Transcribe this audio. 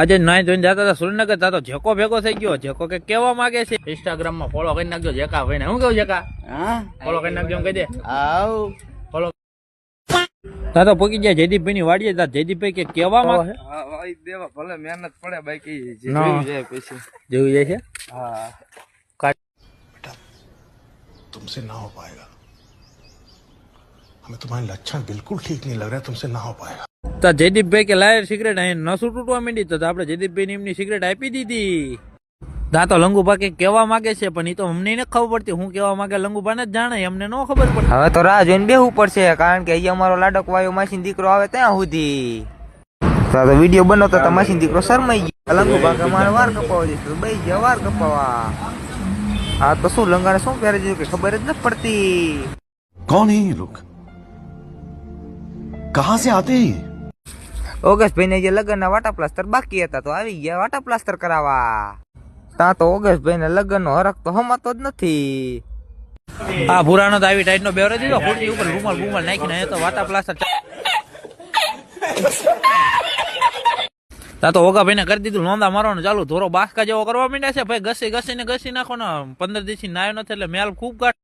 આજે નાઈ ધોઈને જતા હતા સુરેન્દ્રનગર તા તો જેકો ભેગો થઈ ગયો. જેકો કે કેવા માંગે છે ઇન્સ્ટાગ્રામ માં ફોલો કરી નાખજો જેકા ભાઈ ને. હું કહું જેકા? હા ફોલો કરી નાખજો. કહી દે આવ ફોલો. તા તો પોકી ગયા જયદીપભાઈ ની વાડીએ. તા જયદીપભાઈ કે કેવા માંગે દેવા ભલે મહેનત પડે બાકી જેવું જાય પછી જેવું જાય છે. હા बेटा तुमसे ना हो पाएगा, हमें तुम्हारे लक्षण बिल्कुल ठीक नहीं लग रहा है, तुमसे ना हो पाएगा. તો જયદીપભાઈ કે લાયર સિગરેટ અહીં નસું તૂટવા માંડી. તો આપણે જયદીપભાઈ ની એમની સિગરેટ આપી દીધી. તા તો લંગુભા કે કેવા માંગે છે પણ એ તો અમને ન ખબર પડતી. હું કેવા માંગે લંગુભા ને જ જાણે, અમને ન ખબર પડે. હવે તો રાહ જોઈને બેહવું પડશે, કારણ કે અહીંયા અમારો લાડક વાયો માસી દીકરો આવે ત્યાં સુધી તો વિડીયો બનાવતો તો માસી દીકરો શરમાઈ ગયો. લંગુભા કે મારે વાર કપાવા જઈશ, ભાઈ ગયા વાર કપાવા. આ તો શું લંગાને શું પહેરે છે કે ખબર જ નથી પડતી. कौन है ये लोग, कहाँ से आते हैं? ઓગસ્ટભાઈ ને જે લગ્ન ના વાટા પ્લાસ્ટર બાકી હતા તો આવી ગયા વાટા પ્લાસ્ટર કરાવવા. ત્યાં તો ઓગસ્ટભાઈ ને લગ્ન નો હરખ તો હમાતો જ નથી. આ ભૂરાનો તો આવી ટાઈટ નો બેવરે દીધો. ખુરશી ઉપર રૂમાલ રૂમાલ નાખીને તો વાટા પ્લાસ્ટર. તા તો ઓગાભાઈ ને કરી દીધું લોંદા મારવાનું ચાલુ. ધોરો બાસકા જેવો કરવા માંડ્યા છે ભાઈ. ઘસી નાખો ને 15 દિવસથી નાયો નથી એટલે મેલ ખૂબ કાઢ.